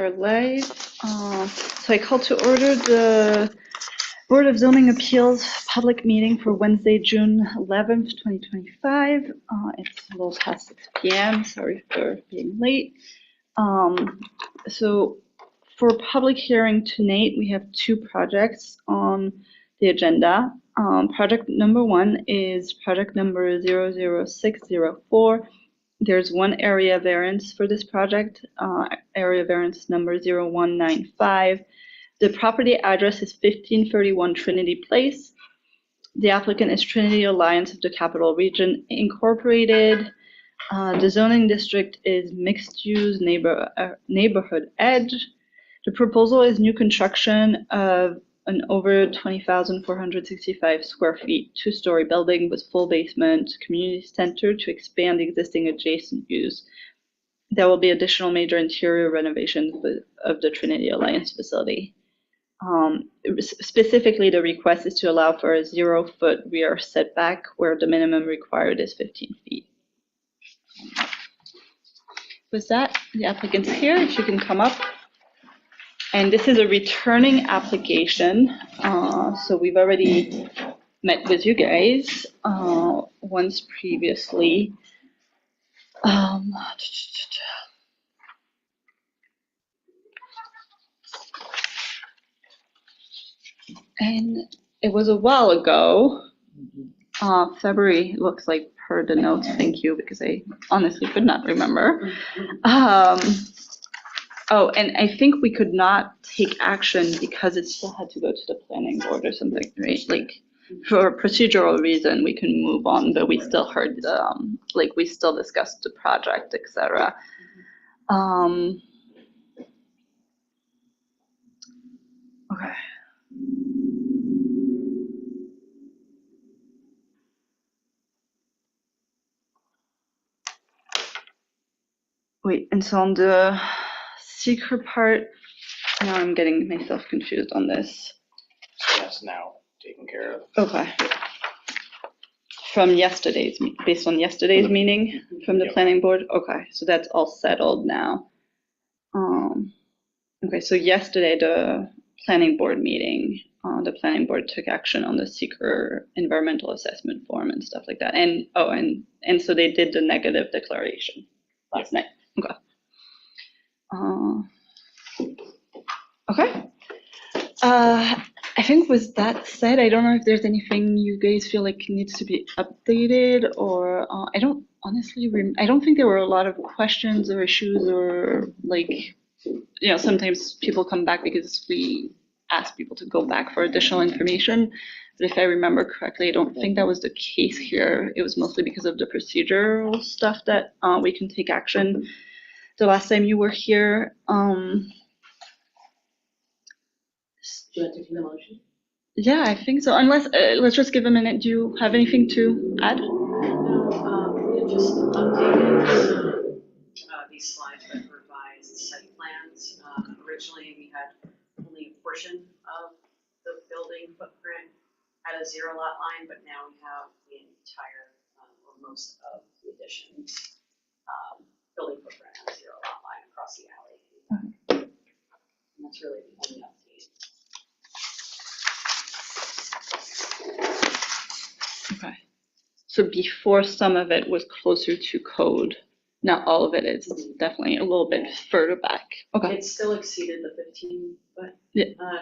We're live. So I call to order the Board of Zoning Appeals public meeting for Wednesday, June 11th, 2025. It's a little past 6 p.m. Sorry for being late. So for public hearing tonight, we have two projects on the agenda. Project number one is project number 00604. There's one area variance for this project, area variance number 0195. The property address is 1531 Trinity Place. The applicant is Trinity Alliance of the Capital Region Incorporated. The zoning district is mixed-use neighborhood edge. The proposal is new construction of an over 20,465 square feet, two-story building with full basement community center to expand the existing adjacent use. There will be additional major interior renovations of the Trinity Alliance facility. Specifically, the request is to allow for a 0-foot rear setback where the minimum required is 15 feet. With that, the applicant's here, if you can come up. And this is a returning application. So we've already met with you guys once previously. And it was a while ago, February, looks like, per the notes. Thank you, because I honestly could not remember. Oh, and I think we could not take action because it still had to go to the planning board or something, right? Like, for a procedural reason, we can move on, but we still heard the, like, we still discussed the project, etc. Okay. Wait, and so on the secret part, now I'm getting myself confused on this. That's now taken care of. Okay. From yesterday's, based on yesterday's meeting from the planning board? Okay, so that's all settled now. Okay, so yesterday, the planning board meeting, the planning board took action on the seeker environmental assessment form and stuff like that. And, oh, and so they did the negative declaration last night. Okay. Okay. I think with that said, I don't know if there's anything you guys feel like needs to be updated, or I don't honestly, I don't think there were a lot of questions or issues, or like, you know, sometimes people come back because we ask people to go back for additional information. But if I remember correctly, I don't think that was the case here. It was mostly because of the procedural stuff that we can take action. The last time you were here, Do you want to take the motion? yeah, I think so. Unless, let's just give a minute. Do you have anything to add? No, we had just updated these slides that revised site plans. Originally, we had only a portion of the building footprint at a 0 lot line, but now we have the entire, or most of the additions, building footprint at a 0 lot line across the alley. And that's really the only update. Okay. So before, some of it was closer to code. Not all of it is definitely a little bit further back. Okay. It still exceeded the 15-foot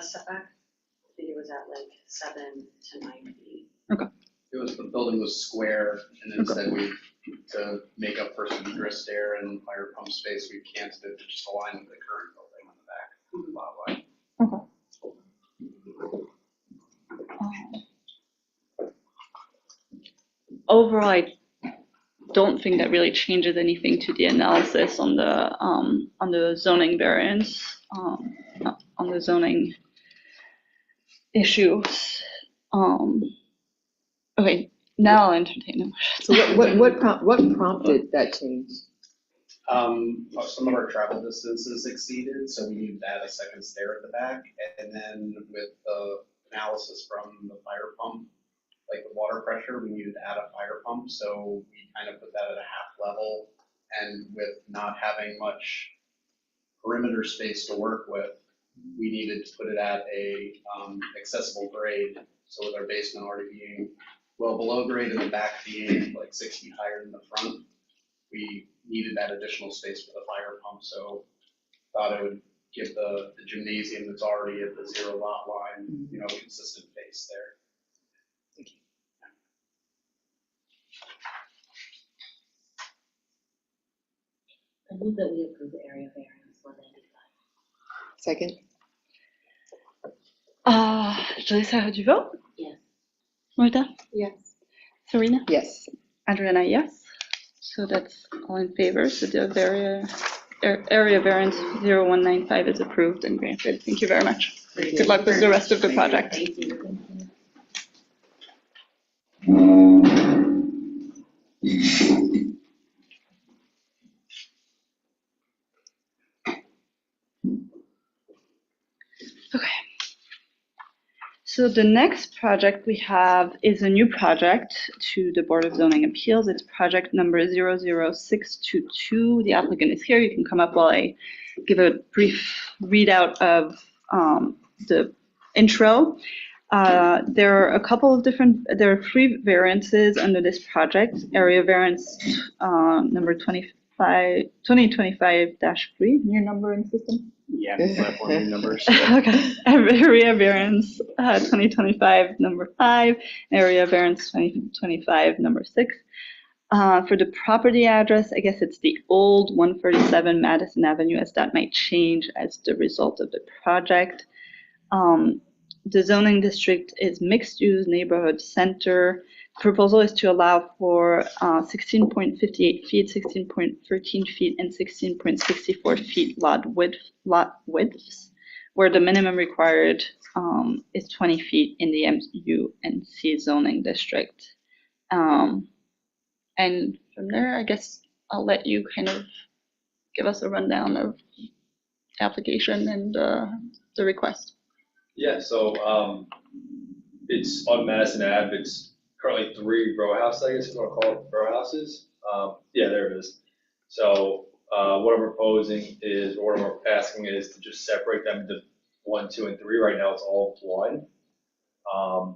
setback. I think it was at like 7 to 9 feet. Okay. It was, the building was square, and then said we, to make up for some egress stair and fire pump space, we canceled it to just align with the current building on the back of the bottom line. Okay. Overall, I don't think that really changes anything to the analysis on the zoning variance, on the zoning issues. Okay, now I'll entertain them. So what prompted that change? Some of our travel distances exceeded, so we needed to add a second stair at the back, and then with the analysis from the fire pump, like the water pressure, we needed to add a fire pump, so we kind of put that at a half level, and with not having much perimeter space to work with, we needed to put it at a accessible grade. So with our basement already being well below grade and the back being like 6 feet higher than the front, we needed that additional space for the fire pump. So thought it would give the gymnasium that's already at the 0 lot line, you know, consistent face there. I move that we approve the area variance 195. Second? Jalissa, how do you vote? Yes. Marta? Yes. Serena? Yes. Adriana, yes. So that's all in favor. So the area variance 0195 is approved and granted. Thank you very much. Good luck with the rest of the project. Thank you. Okay. So the next project we have is a new project to the Board of Zoning Appeals. It's project number 00622. The applicant is here. You can come up while I give a brief readout of the intro. There are a couple of there are 3 variances under this project. Area variance number 2025-3, new number in system. Yeah, platform new numbers. Okay. Area variance 2025 number 5, area variance 2025 number 6. For the property address, I guess it's the old 137 Madison Avenue, as that might change as the result of the project. The zoning district is mixed use neighborhood center. Proposal is to allow for 16.58 feet, 16.13 feet, and 16.64 feet lot widths, where the minimum required is 20 feet in the MUNC zoning district. And from there, I guess I'll let you kind of give us a rundown of the application and the request. Yeah, so it's on Madison Ave. It's currently 3 row houses, I guess you want to call it row houses. Yeah, there it is. So what I'm proposing is, or what I'm asking is to just separate them into 1, 2, and 3. Right now it's all 1. I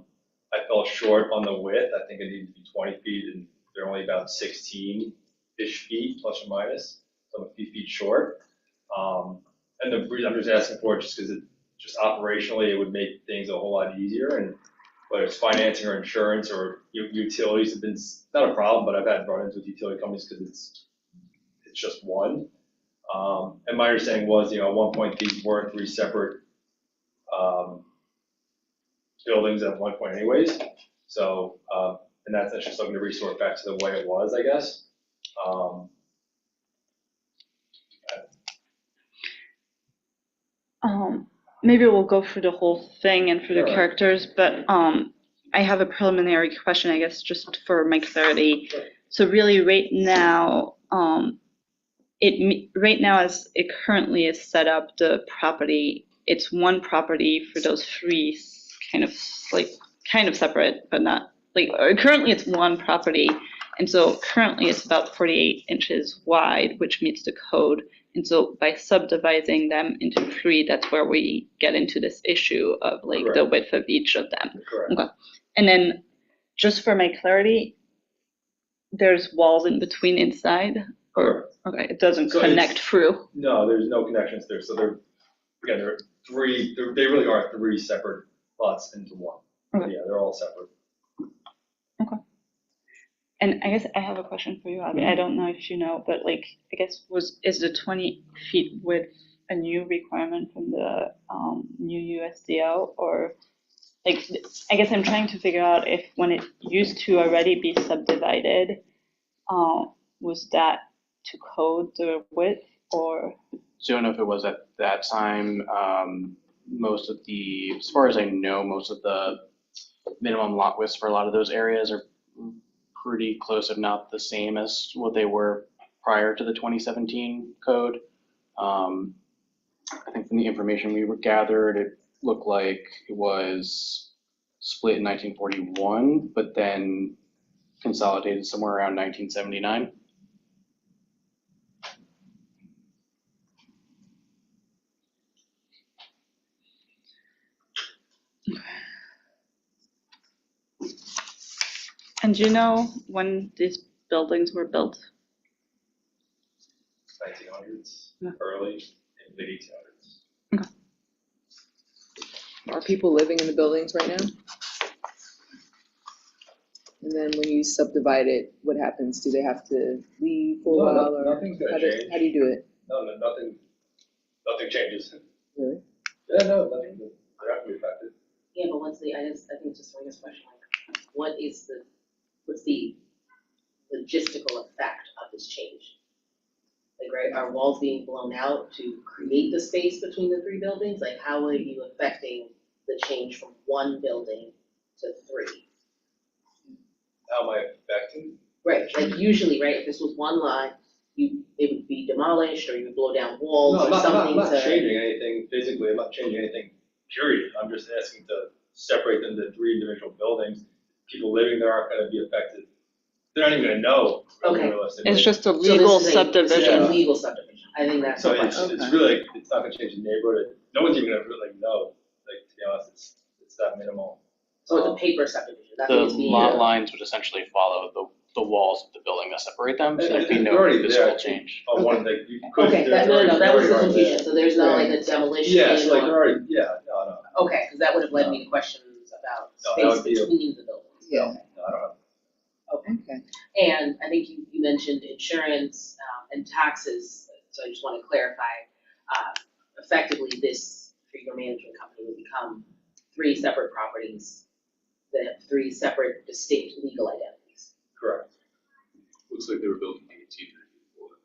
fell short on the width. I think it needed to be 20 feet, and they're only about 16-ish feet, plus or minus. So I'm a few feet short. And the reason I'm just asking for it just because just operationally, it would make things a whole lot easier. And whether it's financing or insurance or utilities have been not a problem, but I've had run-ins with utility companies because it's just 1. And my understanding was, at one point these were 3 separate buildings at one point, anyways. So, and that's just something to restore back to the way it was, I guess. Maybe we'll go through the whole thing and through the Sure. characters, but I have a preliminary question, I guess, just for my clarity. Sure. So really, right now, as it currently is set up, the property, it's one property for those 3 kind of separate, but not like currently it's one property, and so currently it's about 48 inches wide, which meets the code. And so by subdividing them into 3, that's where we get into this issue of like Correct. the width of each of them. Correct. Okay. And then just for my clarity, there's walls in between inside, or okay, it doesn't So connect through. No, there's no connections there. So they're 3. They really are 3 separate lots into 1. Okay. Yeah, they're all separate. Okay. And I guess I have a question for you, Abby. I don't know if you know, but like, I guess is the 20 feet width a new requirement from the new USDO, or like, I guess I'm trying to figure out if when it used to already be subdivided, was that to code the width or? So I don't know if it was at that time. Most of as far as I know, most of the minimum lot widths for a lot of those areas are pretty close, if not the same as what they were prior to the 2017 code. I think from the information we gathered, it looked like it was split in 1941, but then consolidated somewhere around 1979. And do you know when these buildings were built? 1900s, Yeah. early and mid 1800s. Are people living in the buildings right now? And then when you subdivide it, what happens? Do they have to leave for a No, while, or nothing's gonna how do change. you do it? No, nothing changes. Really? Yeah, no, nothing, they're not gonna be affected. Yeah, but what's the, I think just one question, like, what's the logistical effect of this change? Like, right, are walls being blown out to create the space between the three buildings? Like, how are you affecting the change from one building to three? How am I affecting? Right, like usually, right, if this was one line, it would be demolished, or you would blow down walls No, or something I'm not to. changing anything physically, I'm not changing anything, period. I'm just asking to separate them to three individual buildings. People living there aren't gonna be affected. They're not even gonna know, Okay. realistically. It's just a So legal this is subdivision. a legal subdivision, I think that's. So the it's question. really, like, it's not gonna change the neighborhood. No one's even gonna really know, like, to be honest, it's that minimal. So it's a paper subdivision, that's The what it's being. lot lines would essentially follow the walls of the building that separate them, so there'd be They're no already physical there. change. On one, like, you could. Okay, that was the confusion, so there's not like a demolition. Yeah, so like, or- they're already, yeah, no. Okay, because that would have led me to questions about No, that space would be a- between the buildings. Yeah. No, I don't have. Okay. And I think you mentioned insurance and taxes, so I just want to clarify, effectively, this trigger management company would become three separate properties that have three separate distinct legal identities. Correct. Looks like they were built in 1894.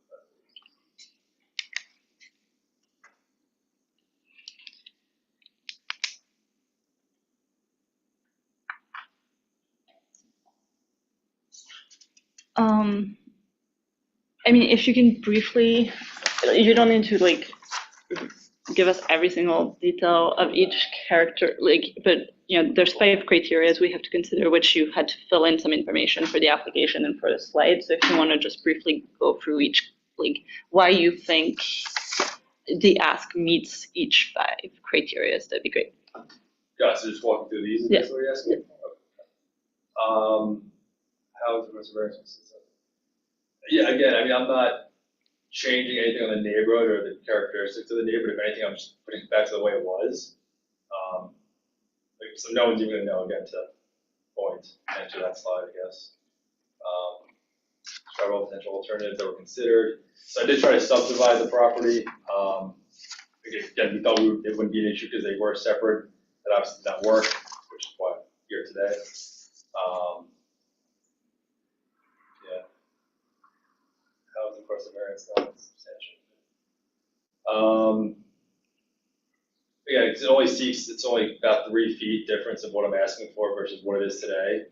I mean, if you can briefly, you don't need to like give us every single detail of each character, like, but you know, there's 5 criteria we have to consider, which you had to fill in some information for the application and for the slide. So if you want to just briefly go through each, like, why you think the ask meets each 5 criteria, that'd be great. Yeah, so just walking through these, is Yeah. this what you're asking? Okay. How is the reservation? Yeah, again, I mean, I'm not changing anything on the neighborhood or the characteristics of the neighborhood. If anything, I'm just putting it back to the way it was. Like, so no one's even gonna know, again, to point, answer that slide, I guess. Several potential alternatives that were considered. So I did try to subdivide the property. Again, we thought it wouldn't be an issue because they were separate. That obviously did not work, which is why I'm here today. Yeah. Housing perseverance, not substantial. Yeah, it's only about 3 feet difference of what I'm asking for versus what it is today.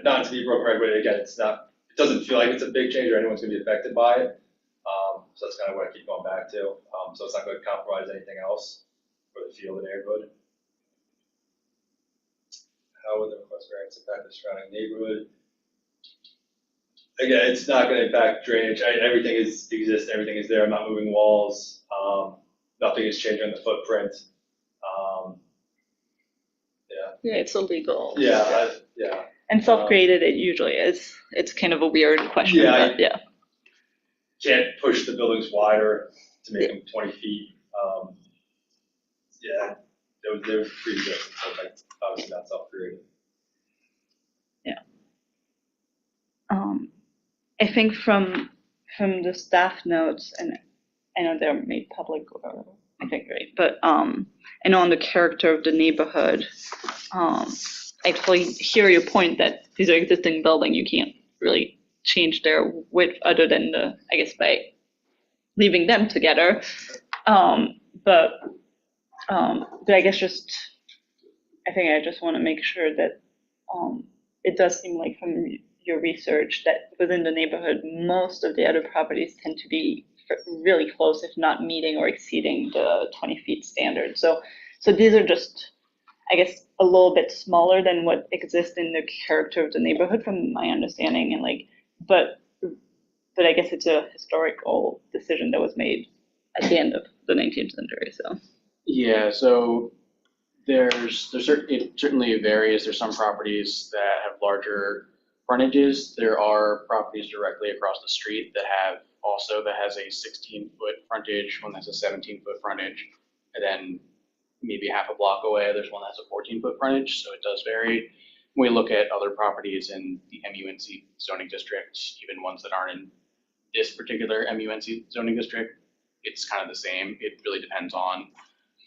Not to be broken record, but again, it doesn't feel like it's a big change or anyone's gonna be affected by it. So that's kind of what I keep going back to. So it's not gonna compromise anything else for the feel of the neighborhood. How would the request variance impact the surrounding neighborhood? Again, it's not gonna impact drainage. Everything exists, everything is there. I'm not moving walls. Nothing is changing on the footprint. Yeah, it's illegal. Yeah. And self-created it usually is. It's kind of a weird question, Yeah, but yeah. Can't push the buildings wider to make them 20 feet. Yeah, they were pretty good, so like, obviously not self-created. Yeah. I think from the staff notes, and I know they're made public, I think, right? But I know on the character of the neighborhood, I fully hear your point that these are existing building, you can't really change their width other than I guess by leaving them together. But I guess I think I just want to make sure that it does seem like from your research that within the neighborhood, most of the other properties tend to be really close, if not meeting or exceeding the 20 feet standard. So these are just, I guess, a little bit smaller than what exists in the character of the neighborhood from my understanding, and like, but I guess it's a historical decision that was made at the end of the 19th century, so. Yeah, so It certainly varies. There's some properties that have larger frontages. There are properties directly across the street that has a 16-foot frontage, one that's a 17-foot frontage, and then maybe half a block away, there's one that has a 14-foot frontage, so it does vary. When we look at other properties in the MUNC zoning district, even ones that aren't in this particular MUNC zoning district, it's kind of the same. It really depends on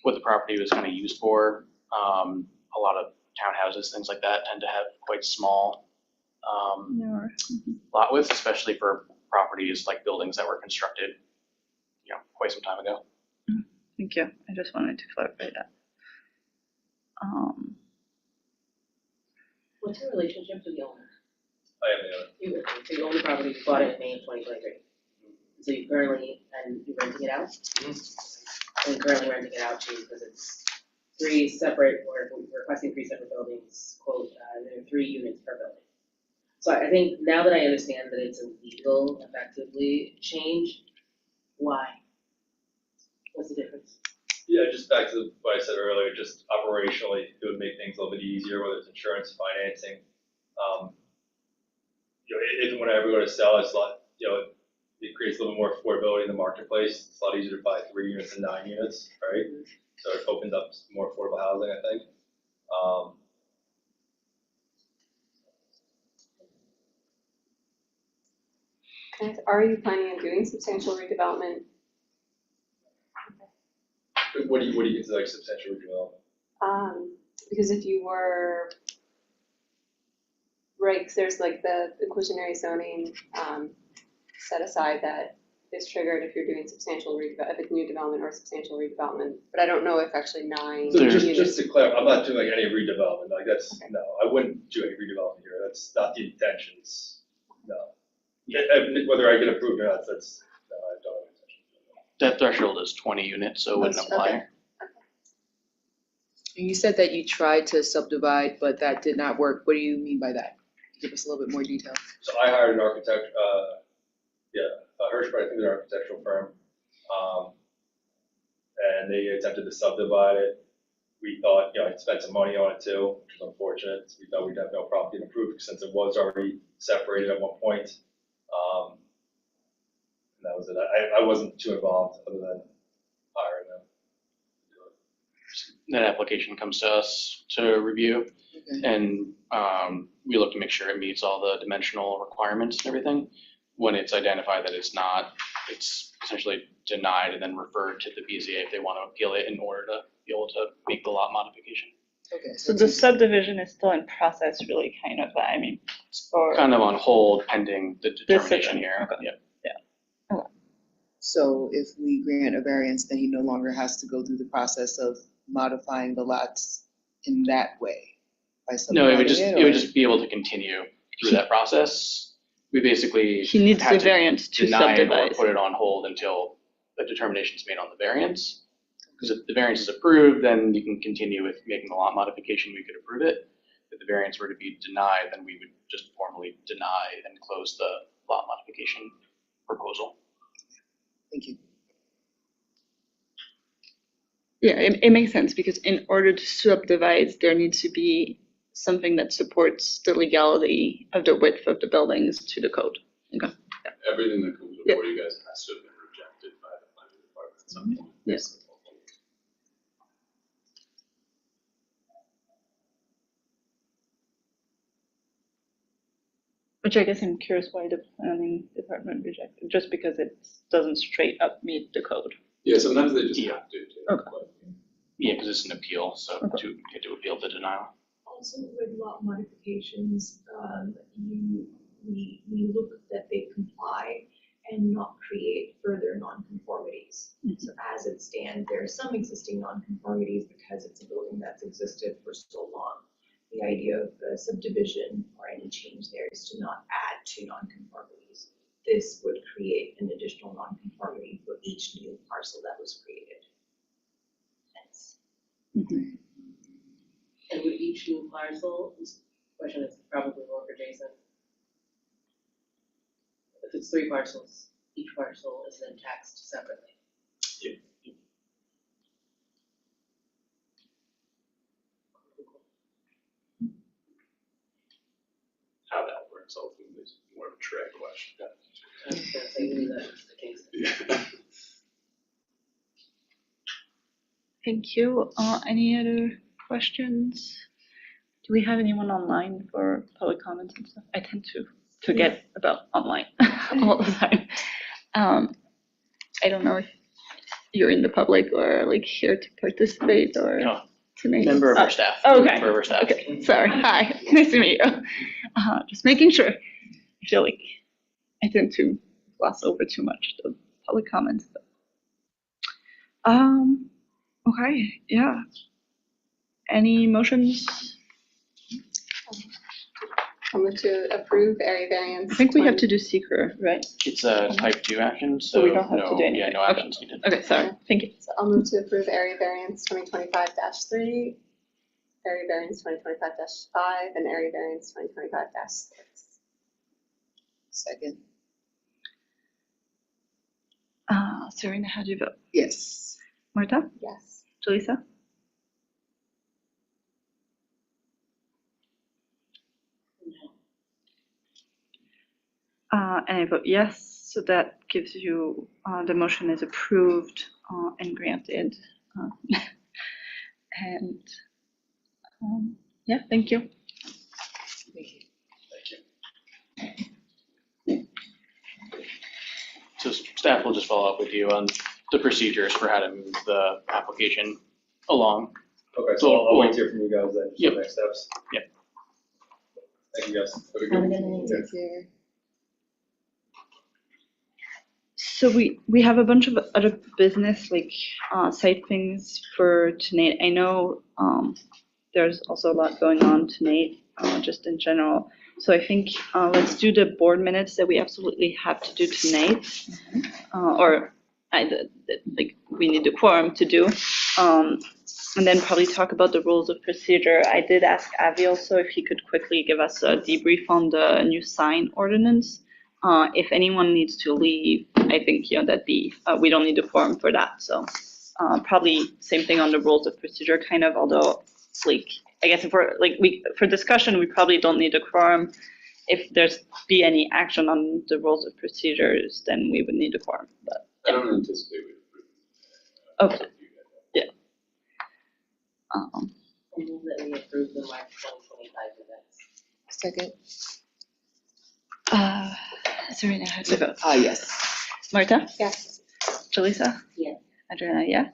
what the property was kind of used for. A lot of townhouses, things like that, tend to have quite small lot widths, especially for properties like buildings that were constructed, quite some time ago. Thank you. I just wanted to clarify that. What's your relationship to the owner? I am the owner. So you own the property, you bought it in May of 2023. So you currently, and you're renting it out? And currently renting it out too, because it's three separate, or we're requesting three separate buildings, quote, there are 3 units per building. So I think now that I understand that it's a legal, effectively, change, why? What's the difference? Yeah, just back to what I said earlier, just operationally, it would make things a little bit easier, whether it's insurance, financing. If and when I ever go to sell, it's a lot, it creates a little more affordability in the marketplace. It's a lot easier to buy 3 units than 9 units, right? So it opens up more affordable housing, I think. Are you planning on doing substantial redevelopment? What do you consider like substantial redevelopment? Because if you were, right, 'cause there's like the inclusionary zoning set aside that is triggered if you're doing substantial if it's new development or substantial redevelopment. But I don't know if actually 9 So units. just to clarify, I'm not doing like any redevelopment. Like that's no, I wouldn't do any redevelopment here. That's not the intentions. No. Whether I get approved or not, that's no, I don't have intentions. That threshold is 20 units, so it wouldn't apply. Okay. And you said that you tried to subdivide, but that did not work. What do you mean by that? Give us a little bit more detail. So I hired an architect, Hirschberg, I think they're an architectural firm. And they attempted to subdivide it. We thought, I spent some money on it too, which is unfortunate. We thought we'd have no problem getting approved since it was already separated at one point. And that was it. I wasn't too involved other than hiring them. That application comes to us to review, and we look to make sure it meets all the dimensional requirements and everything. When it's identified that it's not, it's essentially denied and then referred to the BZA if they want to appeal it in order to be able to make the lot modification. Okay. So the subdivision is still in process, really, kind of, or Kind of on hold pending the determination here. Okay. Yeah. So if we grant a variance, then he no longer has to go through the process of modifying the lots in that way? By No, it would subdividing just be able to continue through that process. We basically he needs had the to variance to deny it or subdivide? put it on hold until the determination is made on the variance. Because if the variance is approved, then you can continue with making the lot modification, we could approve it. If the variance were to be denied, then we would just formally deny and close the lot modification proposal. Thank you. Yeah, it makes sense, because in order to subdivide, there needs to be something that supports the legality of the width of the buildings to the code. Okay. Everything that comes before you guys has to have been rejected by the planning department at some point. Yes. Which I guess I'm curious why the planning department rejected, just because it doesn't straight up meet the code. Yeah, sometimes they just Yeah. have to. Okay. Yeah, because it's an appeal, so to get to appeal the denial. Also with lot modifications, we look that they comply and not create further nonconformities. So as it stands, there are some existing nonconformities because it's a building that's existed for so long. The idea of the subdivision or any change there is to not add to nonconformities. This would create an additional nonconformity for each new parcel that was created. Hence. Mm-hmm. And with each new parcel, this question is probably more for Jason. If it's 3 parcels, each parcel is then taxed separately. Yeah. more of a Trey question. I was gonna say, maybe that's the case. Yeah. Thank you. Any other questions? Do we have anyone online for public comments and stuff? I tend to forget about online all the time. I don't know if you're in the public or like here to participate or No. tonight. Member of our staff. Okay. Member of our staff. Okay, sorry. Hi, nice to meet you. Just making sure. I feel like I tend to gloss over too much the public comments. But. Okay, yeah. Any motions? I'll move to approve area variance. I think we have to do seeker, right? It's a type 2 action, so we don't have to no, do anything. yeah, no Okay. actions needed. Okay, sorry. Thank you. So I'll move to approve area variance 2025-3, area variance 2025-5, and area variance 2025-6. Second. Serena, how do you vote? Yes. Marta? Yes. Jaleesa? And I vote yes, so that gives you, the motion is approved and granted. And yeah, thank you. Thank you. So staff will just follow up with you on the procedures for how to move the application along. Okay, so I'll wait to hear from you guys then, Yep. for next steps. Yep. Thank you guys. Have a Have a good good night. Take care. So we have a bunch of other business, like site things for tonight. I know there's also a lot going on tonight, just in general. So I think let's do the board minutes that we absolutely have to do tonight, or like we need the quorum to do, and then probably talk about the rules of procedure. I did ask Avi also if he could quickly give us a debrief on the new sign ordinance. If anyone needs to leave, I think, that'd be, we don't need a quorum for that. So probably same thing on the rules of procedure, kind of, although, like, I guess if we're, like, for discussion, we probably don't need a quorum. If there's be any action on the rules of procedures, then we would need a quorum, but. I don't anticipate we approve. Okay, yeah. I move that we approve the March 2025 events. Second. Serena, how do you vote? Yes. Marta? Yes. Jaleesa? Yes. Adriana, yes.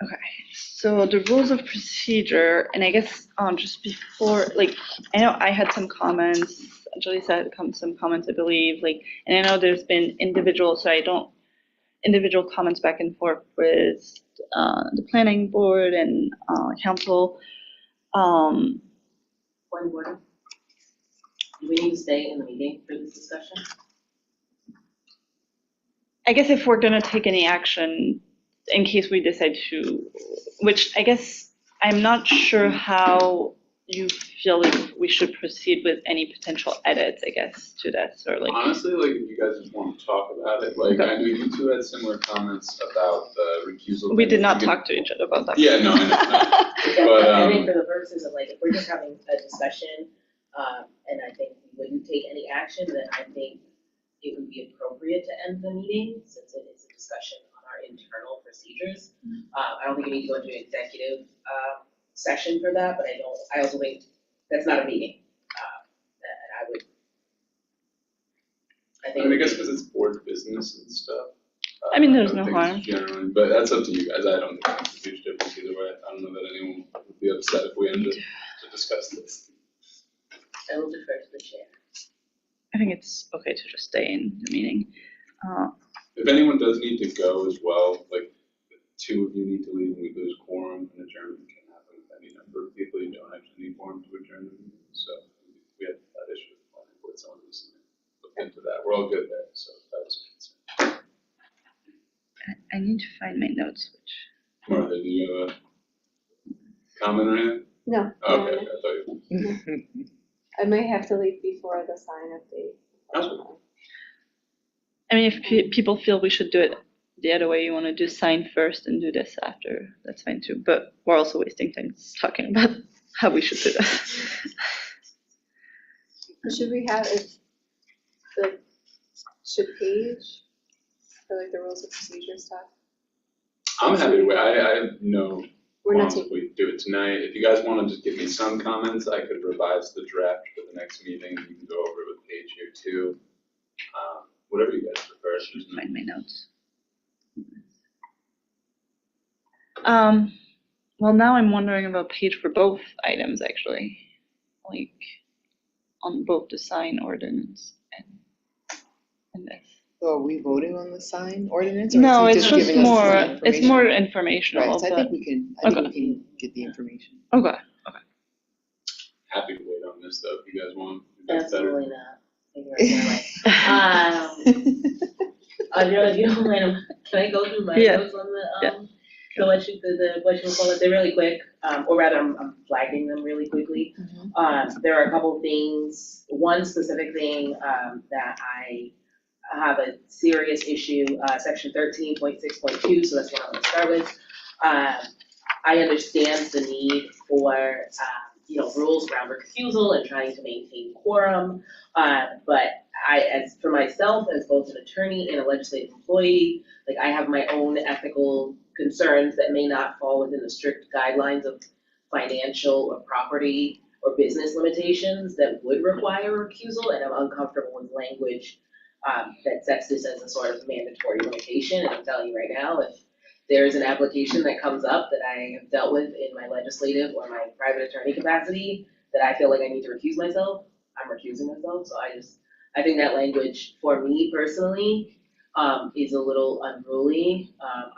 Okay, so the rules of procedure, and I guess just before, like, I know I had some comments, Jaleesa had some comments, I believe, like, and I know there's been individual comments back and forth with the planning board and council. Point of order. Do we need to stay in the meeting for this discussion? I guess if we're gonna take any action, in case we decide to, which I guess I'm not sure how you feel like we should proceed with any potential edits, I guess, to this, or like. Honestly, like, if you guys just want to talk about it, like, I know you two had similar comments about the recusal. We thing. did not You can- talk to each other about that. Yeah, no, I know. But, I think for the purposes of like, if we're just having a discussion, and I think we wouldn't take any action, then I think it would be appropriate to end the meeting, since it is a discussion on our internal procedures. I don't think we need to go into an executive, session for that, but I also think that's not a meeting. And I would, I I think. mean, I guess because it's board business and stuff. I mean, there's don't no think harm. Generally, but that's up to you guys. I don't think it's a huge difference either way. I don't know that anyone would be upset if we ended to discuss this. I will defer to the chair. I think it's okay to just stay in the meeting. If anyone does need to go as well, like, the two of you need to leave and we lose quorum, and adjournment can happen with any number of people. You don't actually need quorum to adjourn the meeting. So we had that issue with the planning board, someone recently looked into that. We're all good there, so that was a concern. I need to find my notes, which. Martha, do you have a comment on it? No. Okay, I thought you. I may have to leave before the sign update. unfortunately. I mean, if people feel we should do it the other way, you want to do sign first and do this after, that's fine too. But we're also wasting time talking about how we should do this. Should we have, should Paige, for like the rules of procedure stuff? I'm happy to wait. I have no We're not qualms if we do it tonight. If you guys want to just give me some comments, I could revise the draft for the next meeting. You can go over it with Paige here too. Whatever you guys prefer. There's no- Find my notes. Well, now I'm wondering about Paige for both items, actually. Like, on both the sign ordinance and this. So are we voting on the sign ordinance? Or No, is he it's just giving us more, some it's information? more informational. Right, so I but- think we can get the information. Okay. Happy to wait on this though, if you guys want. If that's better. Absolutely not. If you don't mind, can I go through my Yeah. notes on the, Yeah. so what you call it, they're really quick, or rather, I'm flagging them really quickly. There are a couple things, one specific thing, that I have a serious issue, section 13.6.2, so that's what I'm gonna start with. I understand the need for, rules around recusal and trying to maintain quorum. But as for myself, as both an attorney and a legislative employee, like I have my own ethical concerns that may not fall within the strict guidelines of financial or property or business limitations that would require recusal, and I'm uncomfortable with language that sets this as a sort of mandatory limitation. And I'm telling you right now, if there's an application that comes up that I have dealt with in my legislative or my private attorney capacity that I feel like I need to recuse myself, I'm recusing myself. So I think that language for me personally is a little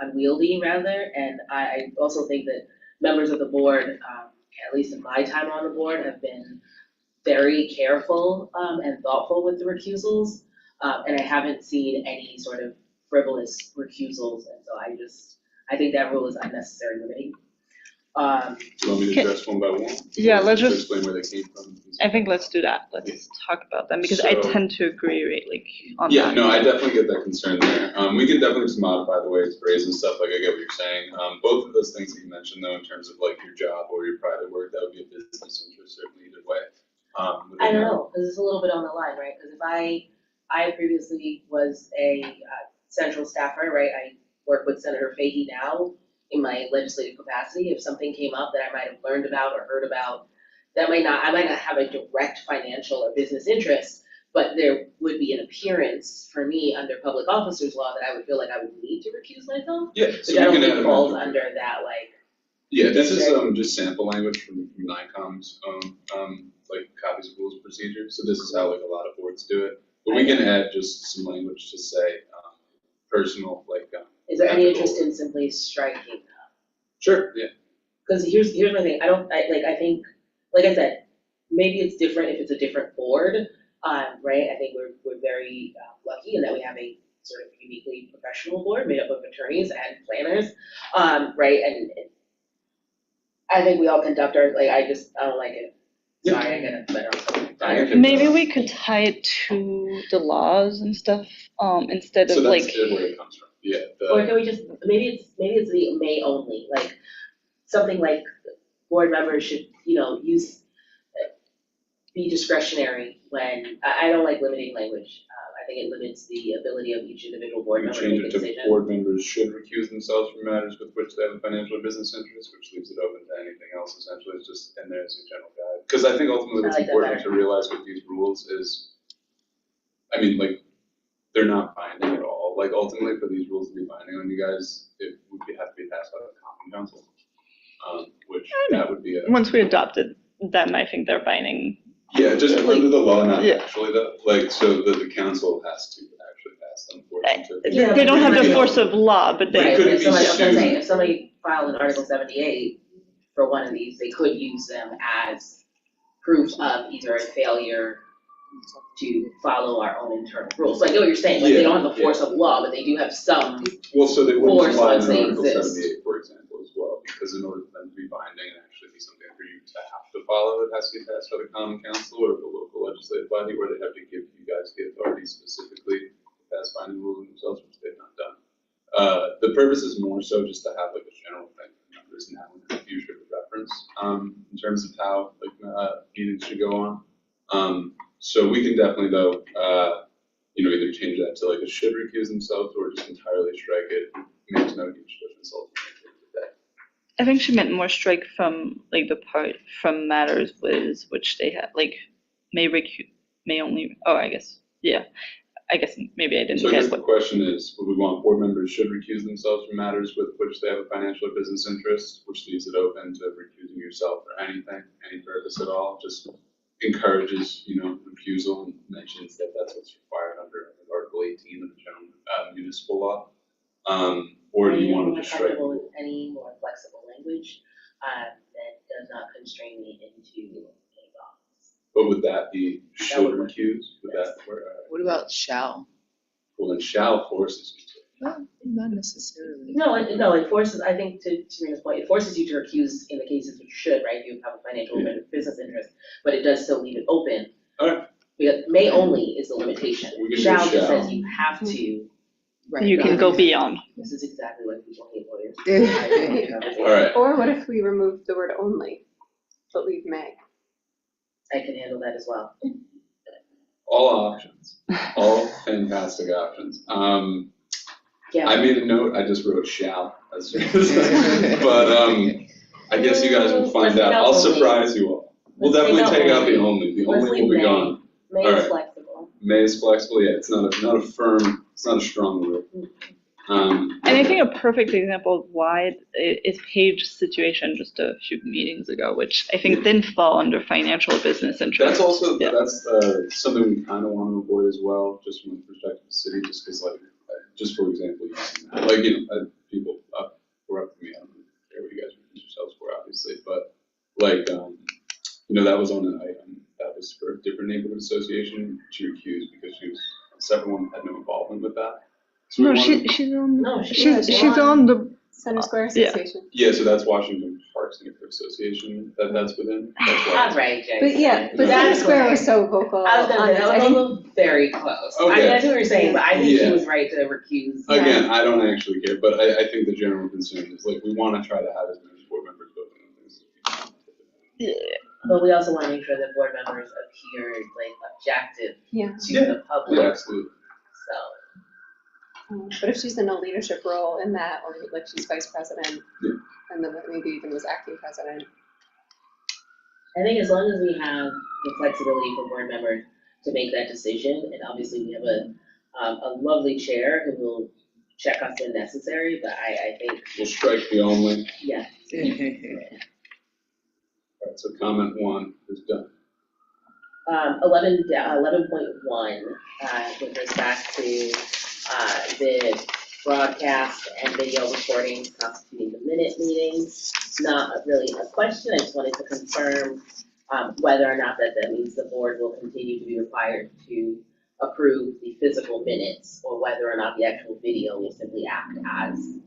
unwieldy rather. And I also think that members of the board, at least in my time on the board, have been very careful and thoughtful with the recusals. And I haven't seen any sort of frivolous recusals. And so I think that rule is unnecessary limiting. Do you want me to address one by one? Yeah, Or let's just- explain where they came from. I think let's do that. Let's talk about them because I So- tend to agree, right, like on Yeah, that. no, I definitely get that concern there. We can definitely just modify the way it's phrased and stuff, like I get what you're saying. Both of those things that you mentioned though, in terms of like your job or your private work, that would be a business interest certainly either way. I don't know, because it's a little bit on the line, right? Because if I previously was a central staffer, right? I work with Senator Fahey now in my legislative capacity. If something came up that I might have learned about or heard about, I might not have a direct financial or business interest, but there would be an appearance for me under public officers law that I would feel like I would need to recuse myself, Yeah, which so I we don't can add think a falls bunch of- under that, like. Yeah, this is just sample language from NICOM's like copies of rules of procedure. So this is how like a lot of boards do it. But we can add just some language to say personal like. Is there any ethical- interest in simply striking that? Sure, yeah. Because here's my thing, I think, like I said, maybe it's different if it's a different board, right? I think we're very lucky in that we have a sort of uniquely professional board made up of attorneys and planners, right? And I think we all conduct our, I don't like it. Sorry, I gotta better on something. Maybe we could tie it to the laws and stuff, instead So of that's like, where it comes from, yeah. Or can we just, maybe it's the may only, like, something like board members should, be discretionary when, I don't like limiting language. I think it limits the ability of each individual board We member to change make it a to decision. board members should recuse themselves from matters with which they have a financial or business interest, which leaves it open to anything else essentially. It's just in there as a general guide. Because I think ultimately what's I like that important better. to realize with these rules is, I mean, like, they're not binding at all. Like ultimately for these rules to be binding on you guys, it would have to be passed by the common council. Which that would be a. once we adopted them, I think they're binding. Yeah, just under the law, not Yeah. actually though, like, so the council has to actually pass them for them to. Yeah, They don't have the but- force of law, but But it they, could Right, be if somebody, I was gonna say, sued. if somebody filed an Article 78 for one of these, they could use them as proof of either a failure to follow our own internal rules. So I get what you're saying, like, they don't have the force of law, but they do have some. Well, so they wouldn't Force apply once in they Article exist. 78, for example, as well, because in order for them to be binding and actually be something for you to have to follow, it has to be passed by the common council or the local legislative body, where they have to give you guys the authority specifically to pass binding rules themselves, which they've not done. The purpose is more so just to have like a general thing for members now in the future to reference, in terms of how meetings should go on. So we can definitely though, either change that to like a should recuse themselves or just entirely strike it. Makes no huge difference ultimately. I think she meant more strike from like the part from matters with which they have like may only. Oh, I guess yeah. I guess maybe I didn't So I guess get the what. question is, would we want board members should recuse themselves from matters with which they have a financial or business interest, which leaves it open to recusing yourself for anything, any purpose at all, just encourages, refusal and mentions that that's what's required under Article 18 of the General Municipal Law. Or do you want to just strike? comfortable with any more flexible language that does not constrain me into any box? But would that be should recuse? Would that work? What about shall? Well, then shall forces you to. No, not necessarily. No, it forces, I think to Serena's point, it forces you to recuse in the cases which should, right? You have a financial or business interest, but it does still leave it open. Alright. Because may only is the limitation. We can do Shall just shall. says you have to. Right. You can go beyond. This is exactly why people hate lawyers. Alright. Or what if we remove the word only, but leave may? I can handle that as well. All options. All fantastic options. Yeah. I made a note, I just wrote shall. But I guess you guys will Let's find take out. out I'll only. surprise you all. We'll Let's definitely take out only. the only. The Let's only leave will be may. gone. May All is right. flexible. May is flexible, yeah, it's not a firm, it's not a strong rule. And I think a perfect example of why is Paige's situation just a few meetings ago, which I think didn't fall under financial or business interest. That's also, Yeah. that's something we kind of want to avoid as well, just from the perspective of the city, just because just for example, using that, people were up to me, I don't care what you guys recuse yourselves for, obviously, but that was on an item that was for a different neighborhood association, she recused because she was, a separate one had no involvement with that. So we No, wanted- she's on. No, She's on the. Center Square Yeah. Association. Yeah, so that's Washington Parks Neighborhood Association that's within. That's why. That's right, Jay. But yeah, but Center Square was so vocal I was gonna on say, this. that I was think also very close. I Okay. mean, I see what you're saying, but I think she Yeah. was right to recuse. Again, I don't actually care, but I think the general concern is we want to try to have as many board members voting on things as we can. But we also wanna make sure that board members appear objective Yeah. to Yeah. the public, Yeah, absolutely. so. But if she's in a leadership role in that, or like she's vice president, Yeah. and then maybe even was acting president. I think as long as we have the flexibility for board members to make that decision, and obviously we have a lovely chair who will check us when necessary, but I think, We'll strike the only. yeah. All right, so comment 1 is done. 11.1, with respect to the broadcast and video recordings constituting the minute meetings. Not really a question, I just wanted to confirm whether or not that means the board will continue to be required to approve the physical minutes, or whether or not the actual video will simply act as the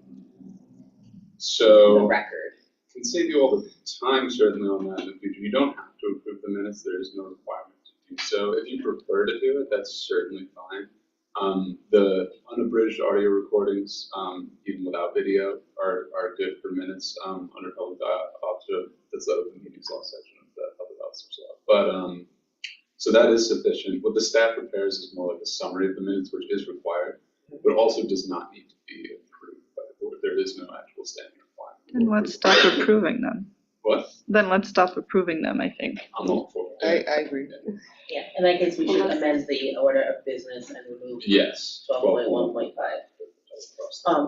So record. I can save you all the time certainly on that in the future. You don't have to approve the minutes, there is no requirement to do so. If you prefer to do it, that's certainly fine. The unabridged audio recordings, even without video, are good for minutes under public officer. That's the open meetings law section of the public officers law. But so that is sufficient. What the staff prepares is more like a summary of the minutes, which is required, but also does not need to be approved by the board. There is no actual standing requirement. Then let's stop approving them. What? Then let's stop approving them, I think. I'm all for it. I agree. Yeah, in that case, we should amend the order of business and remove Yes. 12.1.5.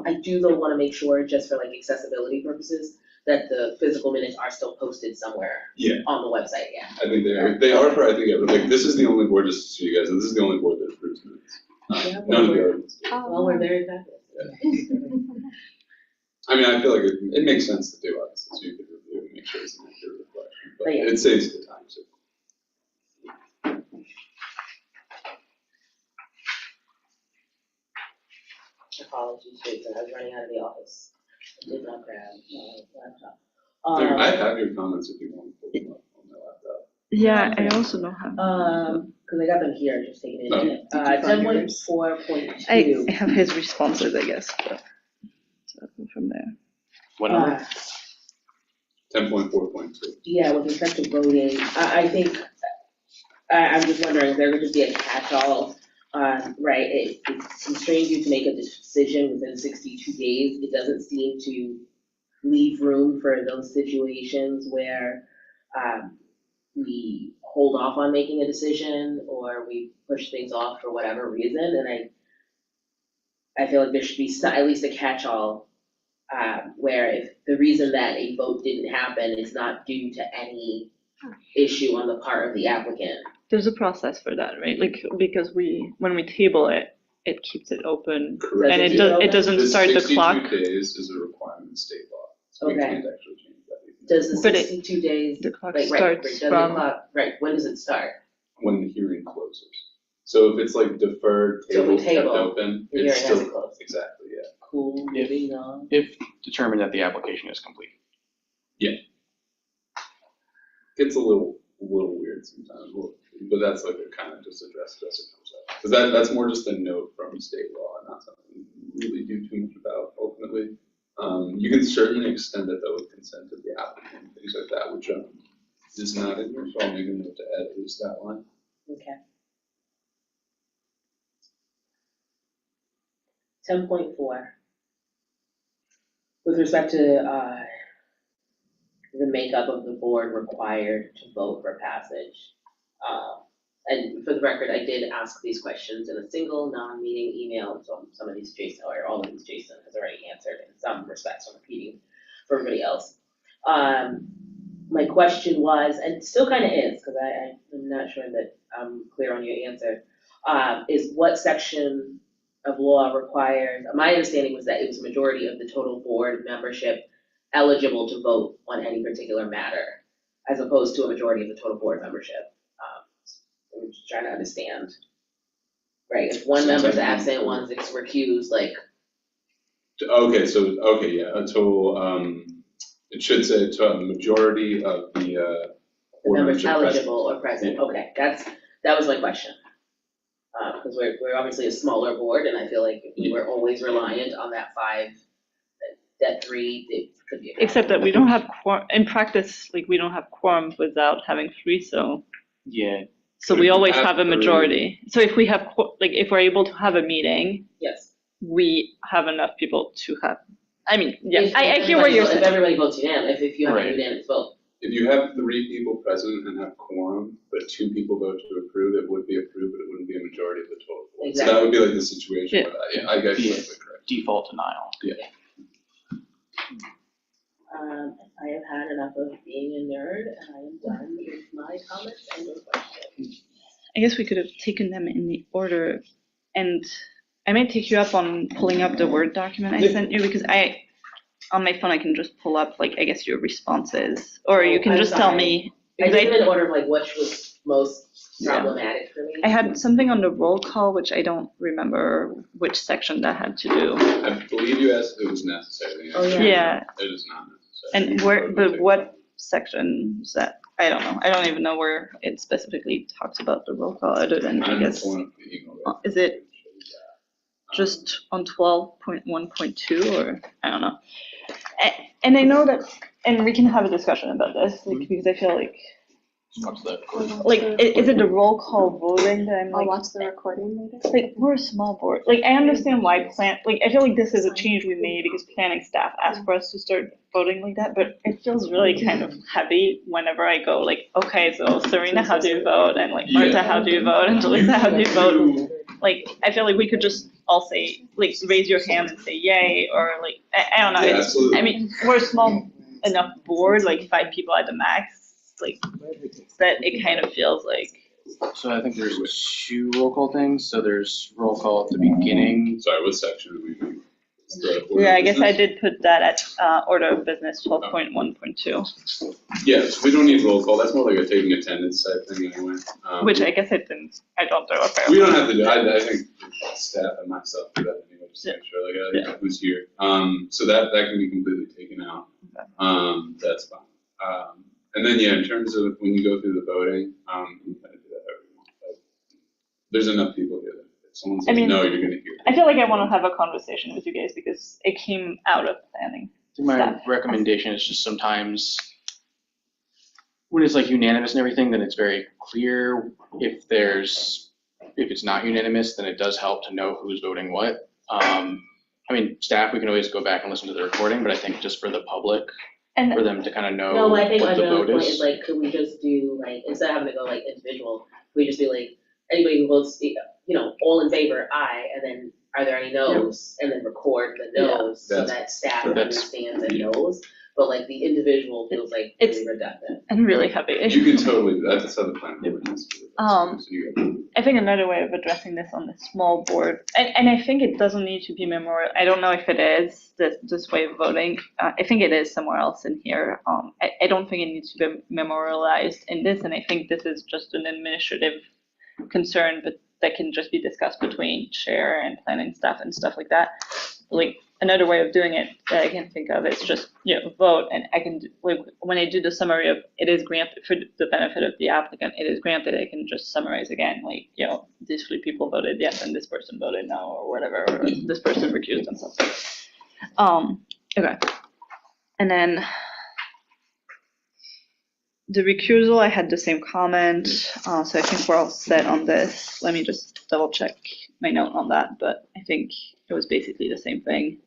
I do though wanna make sure, just for accessibility purposes, that the physical minutes are still posted somewhere. Yeah. On the website, yeah. I think they are for, I think, this is the only board, just so you guys know, this is the only board that approves minutes. None of the other ones do. Well, we're very fabulous. I mean, I feel like it makes sense to do, obviously, so you could review and make sure it's an accurate reflection, but But yeah. it saves the time, so. Apologies, Jason, I was running out of the office. I did not grab my laptop. I have your comments if you want to pull them up on my laptop. Yeah, I also don't have. Cause I got them here, just taking it. Oh. Did you find yours? 10.4.2. I have his responses, I guess. But so from there. What number? 10.4.2. Yeah, with respect to voting, I think, I'm just wondering, is there going to be a catch-all? Right, it constrains you to make a decision within 62 days. It doesn't seem to leave room for those situations where we hold off on making a decision or we push things off for whatever reason. And I feel like there should be at least a catch-all where if the reason that a vote didn't happen is not due to any issue on the part of the applicant. There's a process for that, right? Like, because when we table it, it keeps it open. Correct. And it doesn't The start the clock. 62 days is a requirement in state law. So we Okay. can't actually change that. Does the But it- 62 days, The clock like, starts does the from, clock, right, when does it start? When the hearing closes. So if it's like deferred, So we table, kept table, open, the it's hearing still, hasn't closed. exactly, yeah. Cool, moving on. If determined that the application is complete. Gets a little weird sometimes, but that's like a kind of just addressed as it comes up. Because that's more just a note from state law and not something we really do too much about ultimately. You can certainly extend it though with consent of the applicant, things like that, which is not in here, so I'll make a note to add at least that line. Okay. 10.4. With respect to the makeup of the board required to vote for passage. And for the record, I did ask these questions in a single non-meeting email, so some of these Jason, or all of these Jason has already answered in some respects. I'm repeating for everybody else. My question was, and still kind of is, because I'm not sure that I'm clear on your answer, is what section of law requires, my understanding was that it was a majority of the total board membership eligible to vote on any particular matter, as opposed to a majority of the total board membership. I'm just trying to understand, right, if one member's absent, one's recused, like. Okay, yeah, a total, it should say a majority of the board Members membership present. eligible or present, okay, that was my question. Because we're obviously a smaller board, and I feel like we're always reliant on that 5, that 3, it could be. except that we don't have quorum, in practice, like, we don't have quorum without having 3, so. Yeah, So But we if you always have have a 3 majority. So if we have, like, if we're able to have a meeting, Yes. we have enough people to have, I mean, yeah, If I hear what you're If saying. everybody votes unanimously, if you have a Right. unanimous vote. If you have 3 people present and have quorum, but 2 people vote to approve, it would be approved, but it wouldn't be a majority of the total board. So Exactly. that would be like the situation Yeah. where that, I guess Yeah. that's correct. default denial. I have had enough of being a nerd, and I am done with my comments and your questions. I guess we could have taken them in the order, and I might take you up on pulling up the Word document I sent you, because on my phone, I can just pull up, like, I guess your responses, or you can I'm just tell sorry. me. I because did them in order of like which was most Yeah. problematic for me. I had something on the roll call, which I don't remember which section that had to do. I believe you asked if it was necessary. Oh, yeah. Yeah, It is not necessary. and where, but what section is that? I don't know. I don't even know where it specifically talks about the roll call, other than, I I'm guess, pulling up the email. is it just on 12.1.2, or I don't know. And I know that, and we can have a discussion about this, like, because I feel What's that? is it the roll call voting that I'm I'll like, watch the recording later. like, we're a small board. Like, I understand why I feel like this is a change we made because planning staff asked for us to start voting like that, but it feels really kind of heavy whenever I go, like, okay, so Serena, how do you vote? And like, Martha, how do you vote? And Delisa, how do you vote? Like, I feel like we could just all say, like, raise your hand and say yay, or like, I don't know. Yeah, It's- absolutely. I mean, we're a small enough board, like 5 people at the max, like, that it kind of feels like. So I think there's 2 roll call things. So there's roll call at the beginning. Sorry, what section did we do? It's the order Yeah, of I guess I business? did put that at order of business 12.1.2, Yes, we don't need roll call, that's more like a taking attendance type thing anyway. which I guess I don't do up there. We don't have to do, I think staff and myself do that anyway, just to make sure, like, Yeah. who's here. So that can be completely taken out. That's fine. And then, yeah, in terms of when you go through the voting, you kind of do that however you want. But there's enough people here that if someone I says mean, no, you're gonna hear. I feel like I want to have a conversation with you guys because it came out of planning. My Staff. recommendation is just sometimes when it's like unanimous and everything, then it's very clear. If it's not unanimous, then it does help to know who's voting what. I mean, staff, we can always go back and listen to the recording, but I think just for the public, And for them to kind of know No, I think what the another vote point is. is like, could we just do like, instead of having to go like individual, we just be like, anybody who votes, all in favor, aye, and then are there any no's? And then record the no's so that staff understands and knows. But like the individual feels like It's- really redundant. and really heavy. You can totally, that's how the plan board has to do it. Um, So you- I think another way of addressing this on the small board, and I think it doesn't need to be memorial. I don't know if it is this way of voting. I think it is somewhere else in here. I don't think it needs to be memorialized in this, and I think this is just an administrative concern, but that can just be discussed between chair and planning staff and stuff like that. Like another way of doing it that I can think of is just vote, and I can when I do the summary of it is granted for the benefit of the applicant, it is granted, I can just summarize again, like these 3 people voted yes and this person voted no or whatever, or this person recused themselves. Okay, and then the recusal, I had the same comment, so I think we're all set on this. Let me just double check my note on that, but I think it was basically the same thing.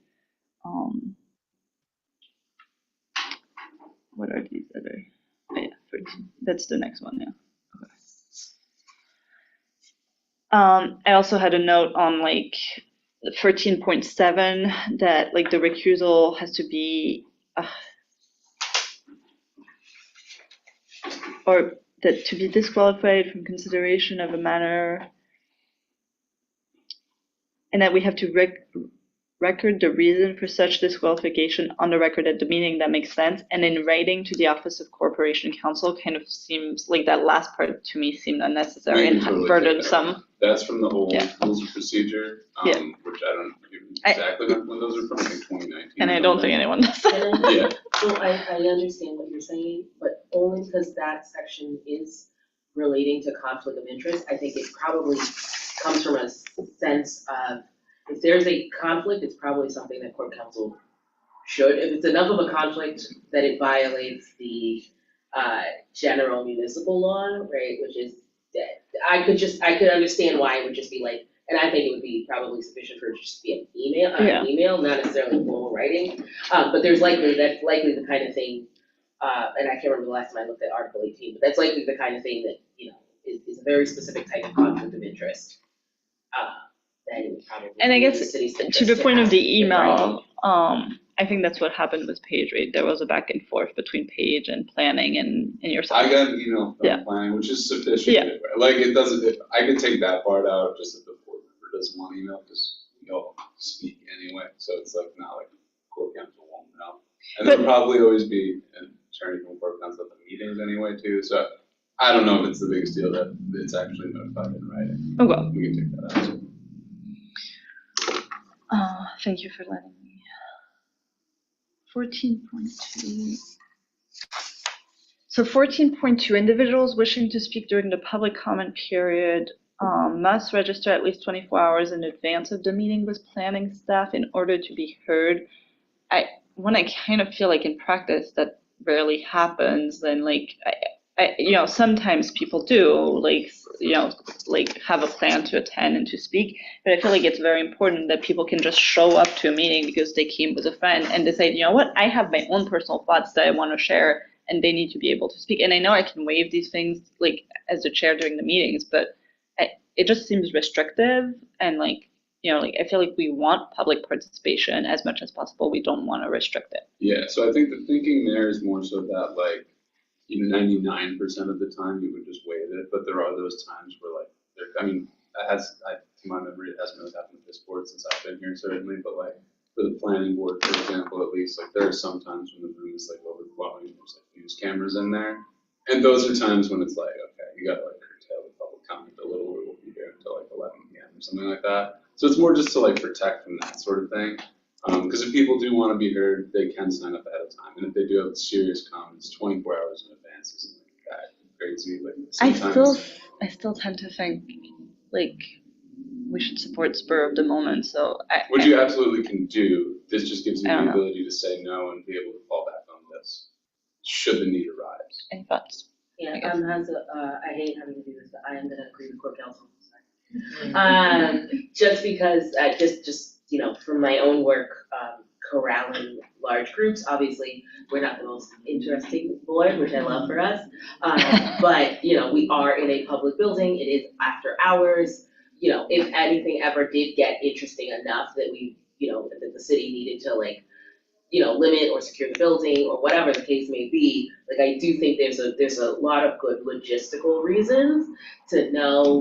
What are these other? Oh, yeah, 13. That's the next one, yeah. Okay. I also had a note on like 13.7 that like the recusal has to be or that to be disqualified from consideration of a matter, and that we have to record the reason for such disqualification on the record at the meeting. That makes sense. And in writing to the Office of Corporation Counsel kind of seems like that last part to me seemed unnecessary We and can totally burdensome. That's from the old Yeah. rules of procedure, which I don't exactly know when those are from, like 2019. And I don't think anyone does. Yeah. So I understand what you're saying, but only because that section is relating to conflict of interest, I think it probably comes from a sense of, if there's a conflict, it's probably something that court counsel should, if it's enough of a conflict that it violates the general municipal law, right, which is, I could understand why it would just be like, and I think it would be probably sufficient for it to just be an email, not necessarily formal writing. But that's likely the kind of thing, and I can't remember the last time I looked at Article 18, but that's likely the kind of thing that, is a very specific type of conflict of interest. That it would probably And I be in guess the city's to interest the point of have the in writing. email, I think that's what happened with Paige, right? There was a back and forth between Paige and planning and yourself. I got an email from planning, which is sufficient. Yeah. Like it doesn't, I can take that part out just if the board member doesn't want email, because we all speak anyway. So it's like not like court counsel won't know. And there'll probably always be an attorney from court counsel at the meetings anyway too. So I don't know if it's the biggest deal that it's actually notified in writing. Okay. We can take that out. Thank you for letting me. 14.2. So 14.2, individuals wishing to speak during the public comment period must register at least 24 hours in advance of the meeting with planning staff in order to be heard. I kind of feel like in practice that rarely happens, then like sometimes people do like have a plan to attend and to speak, but I feel like it's very important that people can just show up to a meeting because they came with a friend and decide, what, I have my own personal thoughts that I want to share, and they need to be able to speak. And I know I can waive these things like as the chair during the meetings, but it just seems restrictive, and I feel like we want public participation as much as possible. We don't want to restrict it. Yeah, so I think the thinking there is more so that 99% of the time you would just waive it, but there are those times where to my memory, it hasn't really happened with this board since I've been here certainly, but for the planning board, for example, at least, there are some times when the room is overflowing, there's news cameras in there, and those are times when it's okay, you gotta curtail the public comment a little, or we'll be here until 11 p.m. or something like that. So it's more just to protect from that sort of thing. Because if people do want to be heard, they can sign up ahead of time. And if they do have serious comments, 24 hours in advance isn't that crazy. I still tend to think we should support spur of the moment. So which you absolutely can do. This just gives you the ability to say no and be able to fall back on this should the need arise. Any thoughts? Yeah, I guess. I hate having to do this, but I am gonna agree with core counsel, sorry. Just because, just, you know, from my own work, corralling large groups, obviously, we're not the most interesting board, which I love for us. But, you know, we are in a public building, it is after hours, you know, if anything ever did get interesting enough that we, you know, that the city needed to like, you know, limit or secure the building or whatever the case may be, like I do think there's a lot of good logistical reasons to know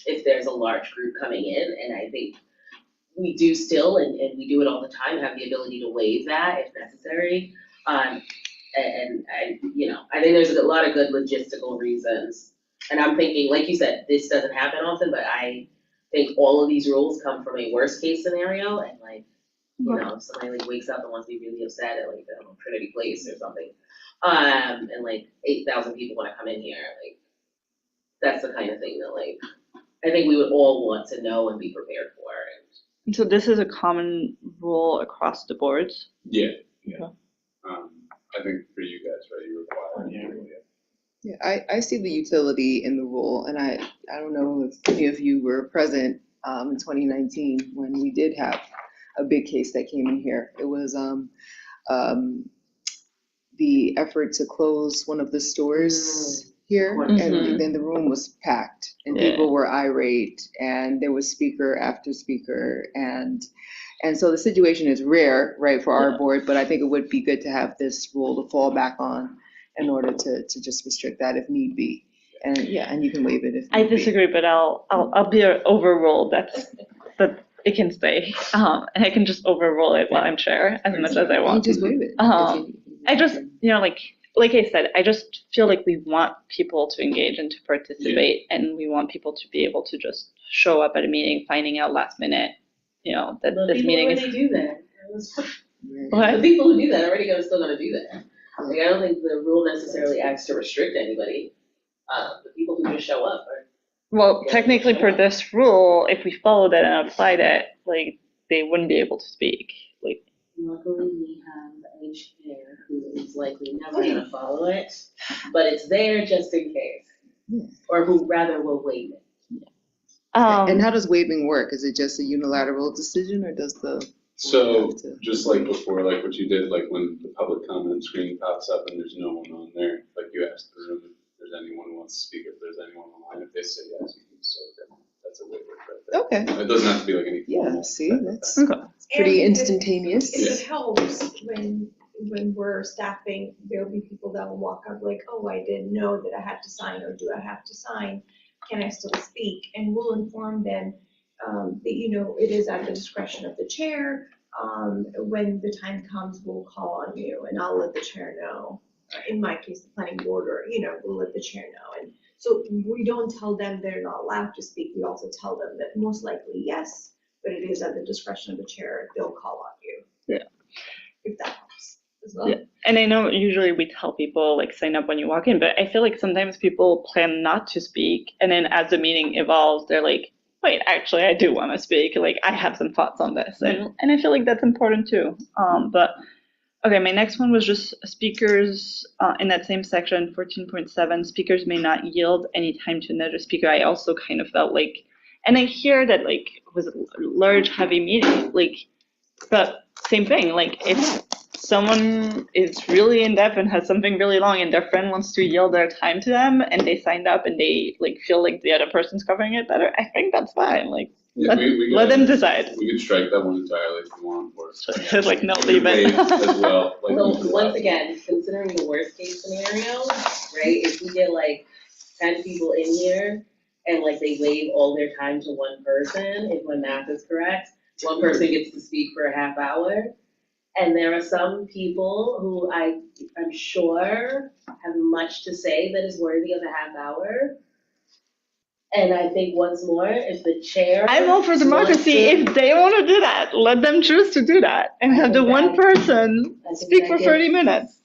if there's a large group coming in, and I think we do still, and we do it all the time, have the ability to waive that if necessary. And I, you know, I think there's a lot of good logistical reasons. And I'm thinking, like you said, this doesn't happen often, but I think all of these rules come from a worst case scenario, and like, you know, if somebody like wakes up and wants to be really upset at like, I don't know, Trinity Place or something, and like 8,000 people wanna come in here, like, that's the kind of thing that like, I think we would all want to know and be prepared for. And so this is a common rule across the boards? Yeah, yeah. Okay. I think for you guys, right, you require. Yeah, I see the utility in the rule, and I don't know if any of you were present in 2019 when we did have a big case that came in here. It was the effort to close one of the stores here, and then the room was packed, and people were irate, and there was speaker after speaker, and so the situation is rare, right, for our board, but I think it would be good to have this rule to fall back on in order to just restrict that if need be. And yeah, and you can waive it if I need be. disagree, but I'll be overruled. That it can stay, and I can just overrule it while I'm chair as much as I You want. just waive it. I just, you know, like I said, I just feel like we want people to engage and to participate, and we want people to be able to just show up at a meeting, finding out last minute, you know, that this meeting is. The people already do that. What? The people who do that already still gonna do that. Like, I don't think the rule necessarily acts to restrict anybody. The people who just show up are. Well, technically for this rule, if we followed it and applied it, like, they wouldn't be able to speak, like. Luckily, we have a chair who is likely never gonna follow it, but it's there just in case. Or who rather will waive it. And how does waiving work? Is it just a unilateral decision, or does the? So just like before, like what you did, like when the public comment screen pops up and there's no one on there, like you ask the room if there's anyone who wants to speak, if there's anyone online, if they say yes, you can so that's a waiver right there. Okay. It doesn't have to be like any formal. Yeah, see, that's Okay. pretty And instantaneous. it helps when we're staffing, there'll be people that will walk up like, oh, I didn't know that I had to sign, or do I have to sign? Can I still speak? And we'll inform them that, you know, it is at the discretion of the chair. When the time comes, we'll call on you, and I'll let the chair know. In my case, the planning board, or, you know, we'll let the chair know. And so we don't tell them they're not allowed to speak. We also tell them that most likely, yes, but it is at the discretion of the chair. They'll call on you. Yeah. If that helps as well. Yeah. And I know usually we tell people like sign up when you walk in, but I feel like sometimes people plan not to speak, and then as the meeting evolves, they're like, wait, actually I do want to speak, like I have some thoughts on this, and I feel like that's important too. But okay, my next one was just speakers in that same section, 14.7, speakers may not yield any time to another speaker. I also kind of felt like, and I hear that like it was a large heavy meeting, like, but same thing, like if someone is really in depth and has something really long and their friend wants to yield their time to them and they signed up and they like feel like the other person's covering it better, I think that's fine. Like Yeah, let them decide. We could strike that one entirely if you want, or. It's like, no, leave it. Waive as well. Like, So once again, considering the worst case scenario, right, if we get like 10 people in here and like they waive all their time to one person, if my math is correct, one person gets to speak for a half hour. And there are some people who I'm sure have much to say that is worthy of a half hour. And I think once more, if the chair. I'm all for democracy. If they want to do that, let them choose to do that and have the one person speak for 30 minutes.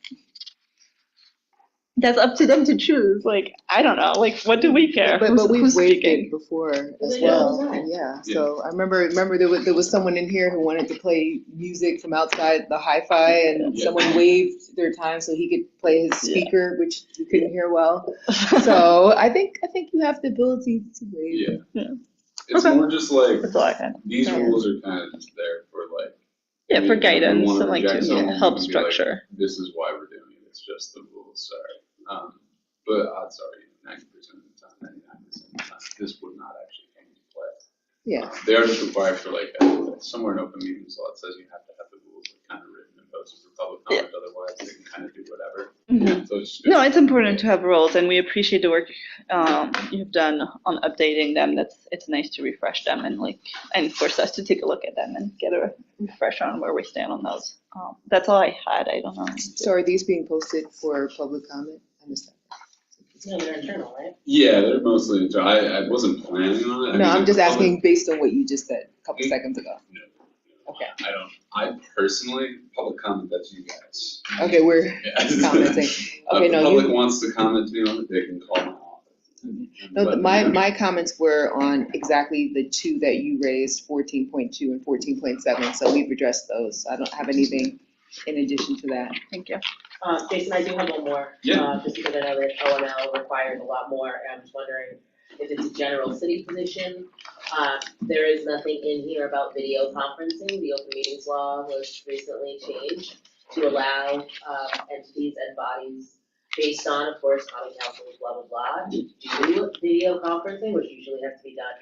that's up to them to choose. Like, I don't know, like, what do we care? But we've Who's waived speaking? it before as Yeah. well, and yeah, so I remember there was someone in here who wanted to play music from outside the hi-fi, and Yeah. someone waived their time so he could play his Yeah. speaker, which we couldn't hear well. So I think you have the ability to waive. Yeah. Yeah. It's Okay. more just like, That's all I had. these Yeah. rules are kind of just there for like. Yeah, I for mean, if we guidance wanna and like reject to someone, we help can be like, structure. This is why we're doing it, it's just the rules, sorry. But odds are, 90% of the time, 99% of the time, this would not actually come into play. Yeah. They are just required for like, somewhere in open meetings law, it says you have to have the rules like kind of written and posted for public comment, otherwise they can kind of do whatever. Mhm. So it's just. No, it's important to have rules, and we appreciate the work you've done on updating them. It's nice to refresh them and force us to take a look at them and get a refresher on where we stand on those. That's all I had. I don't know. So are these being posted for public comment? I missed that. No, they're internal, right? Yeah, they're mostly, I wasn't planning on it. I No, mean, I'm just public- asking based on what you just said a couple seconds ago. No. Okay. I personally, public comment, that's you guys. Okay, we're Yeah. commenting. Okay, If the no, public you, wants to comment to me on it, they can call my office. no, Let me my, know. my comments were on exactly the two that you raised, 14.2 and 14.7, so we've addressed those. I don't have anything in addition to that. Thank you. Jason, I do have one more. Yeah. Just because I know that OML requires a lot more, and I'm just wondering if it's a general city position. There is nothing in here about video conferencing. The open meetings law was recently changed to allow, entities and bodies based on, of course, common council, blah, blah, blah, to do video conferencing, which usually has to be done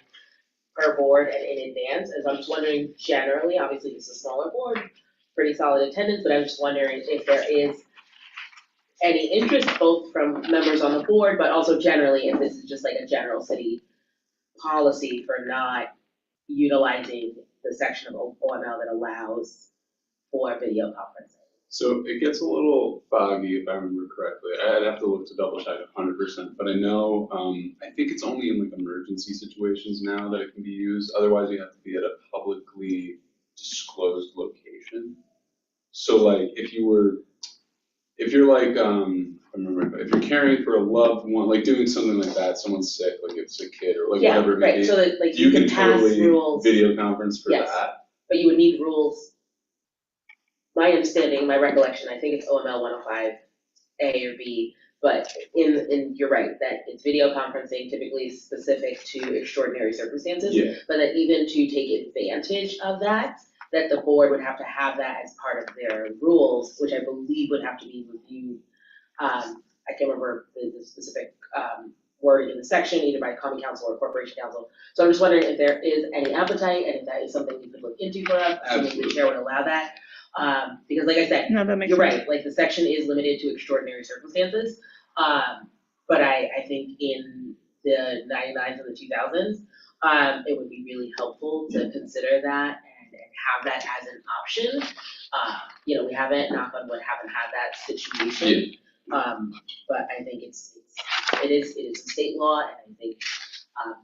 per board and in advance. And so I'm just wondering generally, obviously this is a smaller board, pretty solid attendance, but I'm just wondering if there is any interest both from members on the board, but also generally if this is just like a general city policy for not utilizing the section of OML that allows for video conferencing. So it gets a little foggy if I remember correctly. I'd have to look to double check 100%, but I know, I think it's only in like emergency situations now that it can be used. Otherwise you have to be at a publicly disclosed location. So like if you're like, if you're caring for a loved one, like doing something like that, someone's sick, like it's a kid or like Yeah, whatever it may right, be. so that like You you can can pass totally rules, video conference for Yes. that. but you would need rules. My understanding, my recollection, I think it's OML 105 A or B, but you're right, that it's video conferencing typically specific to extraordinary circumstances. Yeah. But that even to take advantage of that the board would have to have that as part of their rules, which I believe would have to be reviewed. I can't remember the specific wording in the section, either by common council or corporation council. So I'm just wondering if there is any appetite and if that is something you could look into for us, assuming the chair would allow that. Because like I said, No, that makes you're sense. right, like the section is limited to extraordinary circumstances. But I think in the 99s and the 2000s, it would be really helpful to consider that and have that as an option. We haven't, knock on wood, haven't had that situation. But I think it is a state law, and I think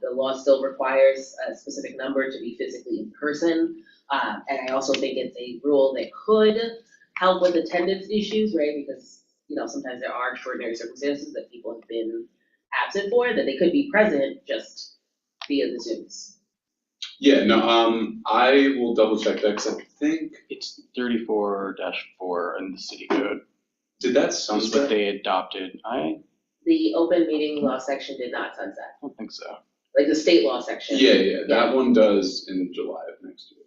the law still requires a specific number to be physically in person. And I also think it's a rule that could help with attendance issues, right? Because, sometimes there are extraordinary circumstances that people have been absent for, that they could be present just via the Zooms. Yeah, no, I will double check that, because I think, It's 34-4 in the city code. did that That's what sunset? they adopted. I The open meeting law section did not sunset, don't think so. like the state law section. Yeah, that one does in July of next year,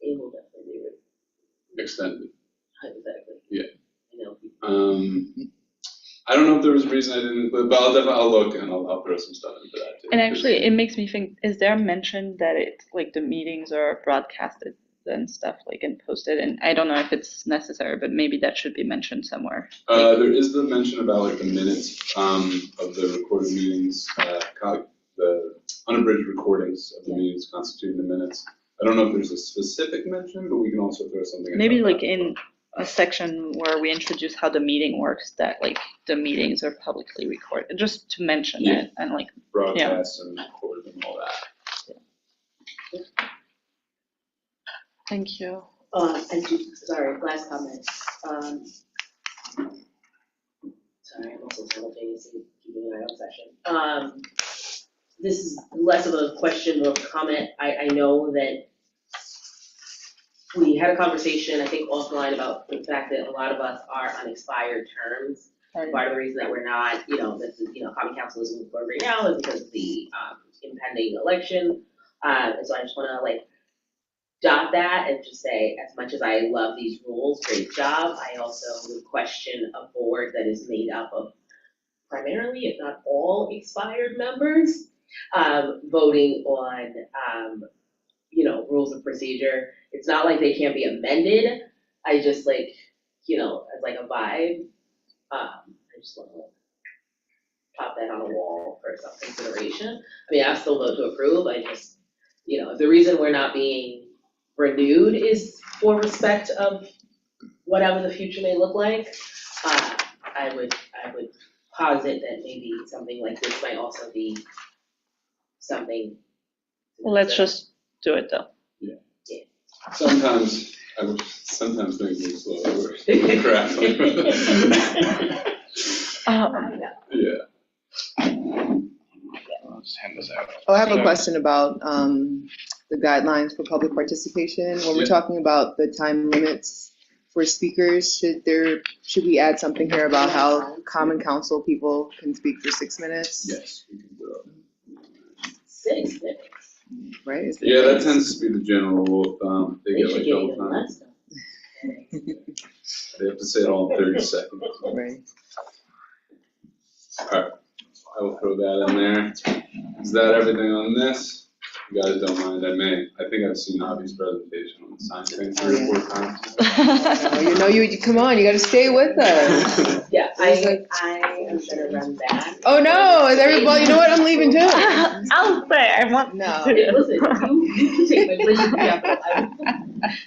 It will definitely be extended. hypothetically. Yeah. I know. I don't know if there was a reason I didn't include, but I'll look and I'll throw some stuff into that too. And actually, it makes me think, is there mention that it's like the meetings are broadcasted and stuff like and posted? And I don't know if it's necessary, but maybe that should be mentioned somewhere. There is the mention about like the minutes of the recorded meetings, the unabridged recordings of the meetings constituting the minutes. I don't know if there's a specific mention, but we can also throw something in. Maybe like in a section where we introduce how the meeting works, that like the meetings are publicly recorded, just to mention Yeah. it and like, Broadcast and record and all that. thank you. Sorry, last comment. Sorry, I'm also simultaneously keeping an eye on session. This is less of a question, more of a comment. I know that we had a conversation, I think offline, about the fact that a lot of us are on expired terms. Right. Part of the reason that we're not, that the, common council isn't moving forward right now is because of the impending election. And so I just wanna dot that and just say, as much as I love these rules, great job, I also would question a board that is made up of primarily, if not all, expired members, voting on, rules of procedure. It's not like they can't be amended, I just as like a vibe, I just wanna pop that on a wall for some consideration. I mean, I still vote to approve, I just, if the reason we're not being renewed is for respect of whatever the future may look like, I would posit that maybe something like this might also be something. Let's just do it though. Sometimes things move slower. Crap. Yeah. Let's hand this out. Oh, I have a So- question about the guidelines for public participation. When we're Yeah. talking about the time limits for speakers, should we add something here about how common council people can speak for 6 minutes? Yes, we can do it. 6 minutes. Right? Is Yeah, that tends to be the general rule of thumb. They They get should like give double you time. less though. They have to say it all in 30 seconds. Right. Alright, I will throw that in there. Is that everything on this? You guys don't mind, I think I've seen Avi's presentation on the science thing 3 or 4 times. Oh, you come on, you gotta stay with us. Yeah, It's like- I am gonna run back. Oh no, is everybody, well, you know what, I'm leaving too. I'll say, I want. No. Hey, listen, you can take my place,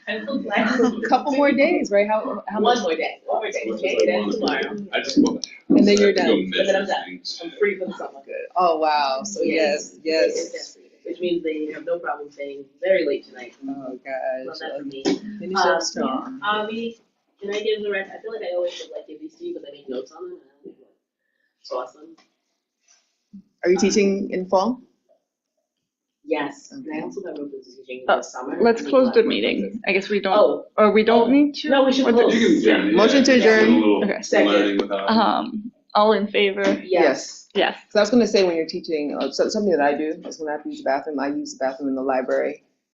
I'm so glad. A couple more days, right? How One much? more day, okay, Much as I then want to. tomorrow, I just go. And then you're I have to go done. measure And then I'm done. things. I'm free for the summer. Oh, wow, so yes. Which means they have no problem staying very late tonight. Oh, Love gosh. that for me. Finish up strong. Avi, can I give the rest, I feel like I always should give these to you, because I make notes on them, and it's awesome. Are you teaching in fall? Yes, and I also got roped into teaching Oh, this summer. Let's I mean, close the last- meeting. I guess we don't, Oh, or we don't need to? no, we should Or the- close. You can adjourn it, Motion to yeah. adjourn. A little Okay. Second. learning without. All in favor? Yes. Yes. So I was gonna say, when you're teaching, something that I do is when I have to use the bathroom, I use the bathroom in the library.